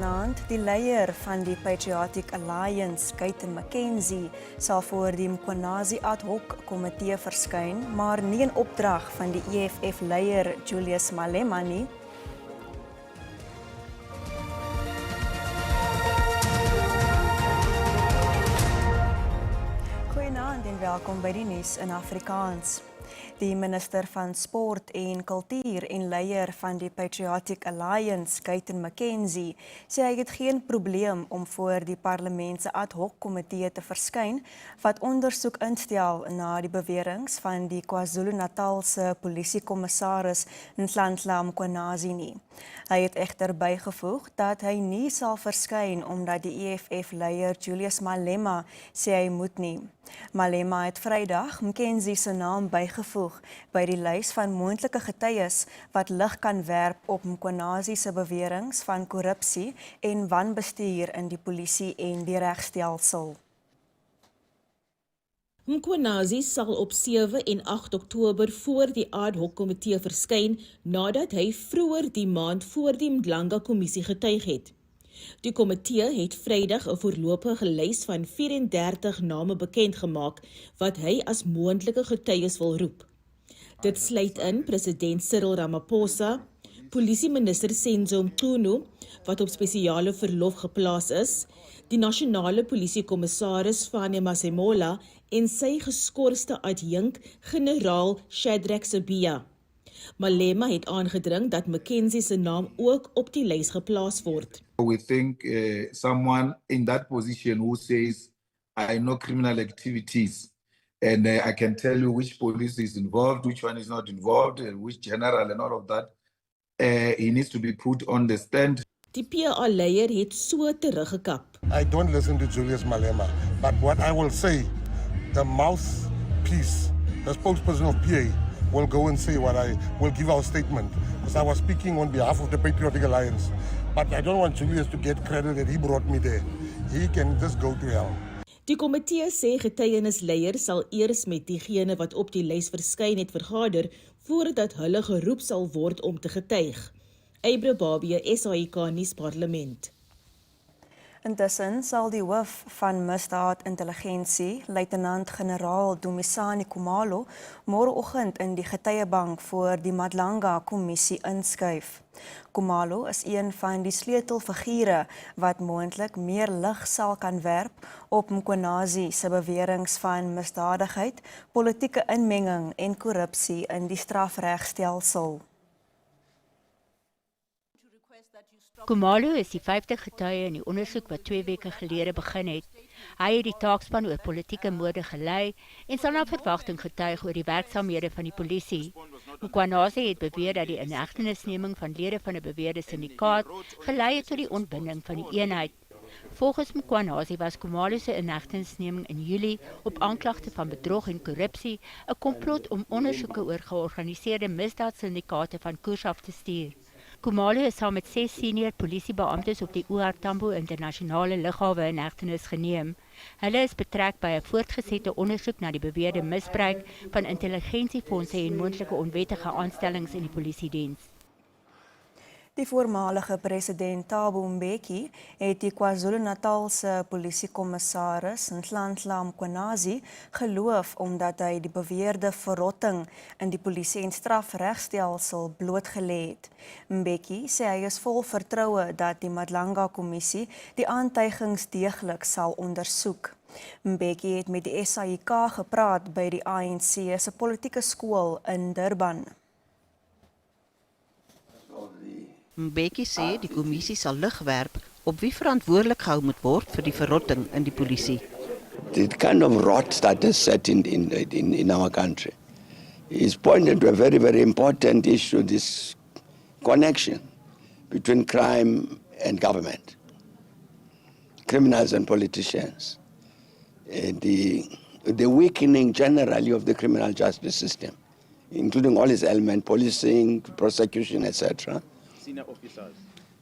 vanaand. Die leier van die Patriotic Alliance, Gayton McKenzie, sal voor die Mkhwanazi ad hoc komitee verskyn, maar nie in opdrag van die EFF-leier Julius Malema nie. Goeienaand en welkom by die nuus in Afrikaans. Die minister van Sport en Kultuur en leier van die Patriotic Alliance, Gayton McKenzie, sê hy het geen probleem om voor die parlement se ad hoc komitee te verskyn wat ondersoek instel na die beweringe van die KwaZulu-Natal se polisiekommissaris Nhlanhla Mkhwanazi nie. Hy het egter bygevoeg dat hy nie sal verskyn omdat die EFF-leier Julius Malema sê hy moet nie. Malema het Vrydag McKenzie se naam bygevoeg by die lys van moontlike getuies wat lig kan werp op Mkhwanazi se beweringe van korrupsie en wanbestuur in die polisie en die regstelsel. Mkhwanazi sal op 7 en 8 Oktober voor die ad hoc komitee verskyn nadat hy vroeër die maand voor die Mdlanga-kommissie getuig het. Die komitee het Vrydag 'n voorlopige lys van 34 name bekend gemaak wat hy as moontlike getuies wil roep. Dit sluit in president Cyril Ramaphosa, polisieminister Senzo Mchunu, wat op spesiale verlof geplaas is, die nasionale polisiekommissaris Fanie Masemola en sy geskorste adjunk generaal Shadrack Sibiya. Malema het aangedring dat McKenzie se naam ook op die lys geplaas word. We think someone in that position who says, I know criminal activities and I can tell you which police is involved, which one is not involved, which general and all of that, he needs to be put on the stand. Die PA-leier het so teruggekap. I don't listen to Julius Malema, but what I will say, the mouthpiece, the spokesperson of PA, will go and say what I will give our statement, because I was speaking on behalf of the Patriotic Alliance. But I don't want Julius to get credit that he brought me there. He can just go to hell. Die komitee sê getuienisleier sal eers met diegene wat op die lys verskyn het vergader voordat hulle geroep sal word om te getuig. Eybre Babie, SAIK nuusparlement. Intussen sal die hoof van misdaadintelligensie, luitenant-generaal Dumisani Khumalo, môreoggend in die getuiebank voor die Mdlanga-kommissie inskuif. Khumalo is een van die sleutelfigure wat moontlik meer lig sal kan werp op Mkhwanazi se beweringe van misdadigheid, politieke inmenging en korrupsie in die strafregstelsel. Khumalo is die 5de getuie in die ondersoek wat 2 weke gelede begin het. Hy het die taakspan oor politieke moorde gelei en sal na verwagting getuig oor die werksaamhede van die polisie. Mkhwanazi het beweer dat die inhegtenisneming van lede van 'n beweerde syndikaat gelei het tot die ontbinding van die eenheid. Volgens Mkhwanazi was Khumalo se inhegtenisneming in Julie op aanklagte van bedrog en korrupsie 'n komplot om ondersoeke oor georganiseerde misdaadsyndikaate van koers af te stuur. Khumalo is saam met 6 senior polisiebeamptes op die OR Tambo internasionale lughawe in hegtenis geneem. Hulle is betrek by 'n voortgesette ondersoek na die beweerde misbruik van intelligensiefondse en moontlike onwettige aanstellings in die polisiediens. Die voormalige president Thabo Mbeki het die KwaZulu-Natal se polisiekommissaris Nhlanhla Mkhwanazi geloof omdat hy die beweerde verrotting in die polisie en strafregstelsel blootgelê het. Mbeki sê hy is vol vertroue dat die Mdlanga-kommissie die aantuigings deeglik sal ondersoek. Mbeki het met die SAIK gepraat by die ANC se politieke skool in Durban. Mbeki sê die kommissie sal lig werp op wie verantwoordelik gehou moet word vir die verrotting in die polisie. The kind of rot that is set in our country is pointing to a very, very important issue, this connection between crime and government, criminals and politicians, the weakening generally of the criminal justice system, including all its elements, policing, prosecution, etc.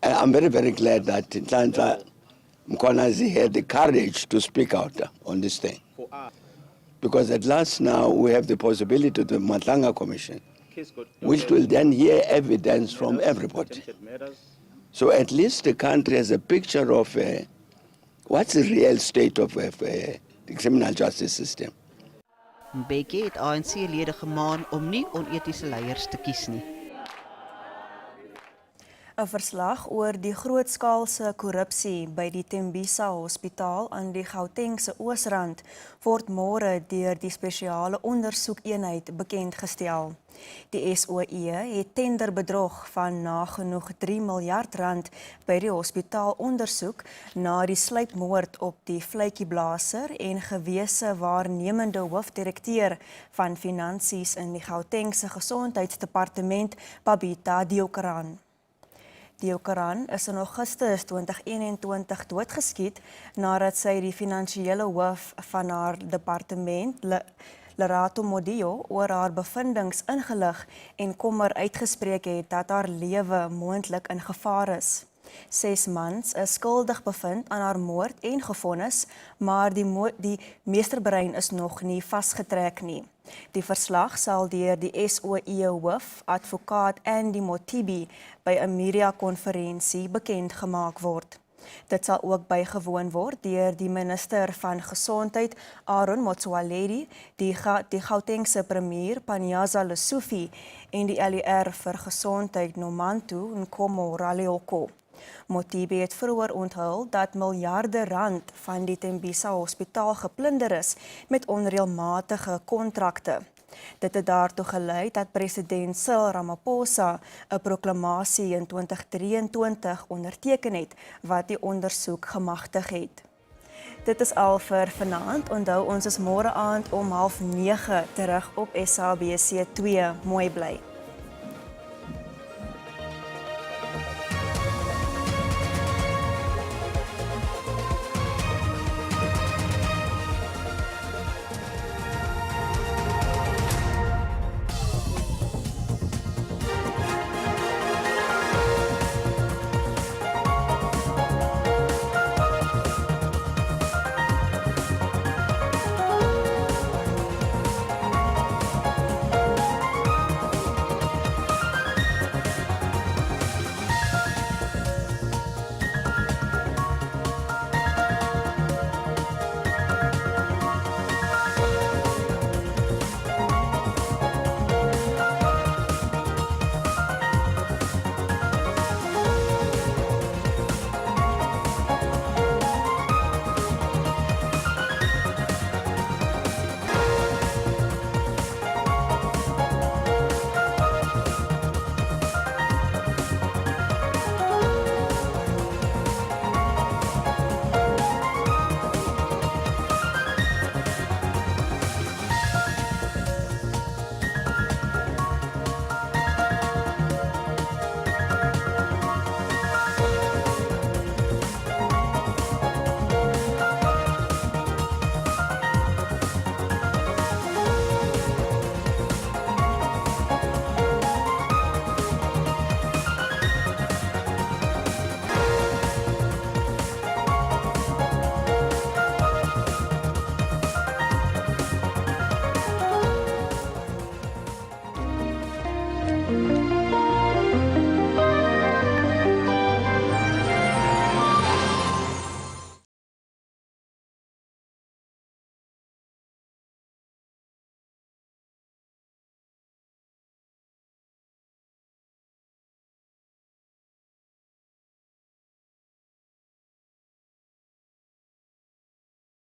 I'm very, very glad that Nhlanhla Mkhwanazi had the courage to speak out on this thing. Because at last now we have the possibility of the Mdlanga Commission, which will then hear evidence from everybody. So at least the country has a picture of what's the real state of the criminal justice system. Mbeki het ANC-lede gemaan om nie onetiese leiers te kies nie. 'n Verslag oor die grootskaalse korrupsie by die Tembisa Hospitaal aan die Gautengse Oosrand word môre deur die spesiale ondersoekeenheid bekendgestel. Die SOE het tenderbedrog van nagenoeg 3 miljard rand by die hospitaal ondersoek na die sluipmoord op die vletjieblaser en gewese waarnemende hoofdirekteur van finansies in die Gautengse Gesondheidsdepartement, Babita Deokaran. Deokaran is in Augustus 2021 doodgeskiet nadat sy die finansiële hoof van haar departement, Lerato Modio, oor haar bevindings ingelig en kommer uitgespreek het dat haar lewe moontlik in gevaar is. 6 mans is skuldig bevind aan haar moord en gevonnis, maar die meesterbrein is nog nie vasgetrek nie. Die verslag sal deur die SOE hoof, advokaat Andy Motibi, by 'n media-konferensie bekend gemaak word. Dit sal ook bygewoon word deur die minister van Gesondheid, Aaron Motsoaledi, die Gautengse premier, Panyaza Lesufi, en die LER vir Gesondheid, Nomantu Nkomo Raleoko. Motibi het vroeër onthul dat miljarde rand van die Tembisa Hospitaal geplunder is met onreëlmatige kontrakte. Dit het daartoe gelei dat president Cyril Ramaphosa 'n proklamasie in 2023 onderteken het wat die ondersoek gemagtig het. Dit is al vir vanaand. Onthou, ons is môre aand om 8:30 terug op SABC 2. Mooi bly.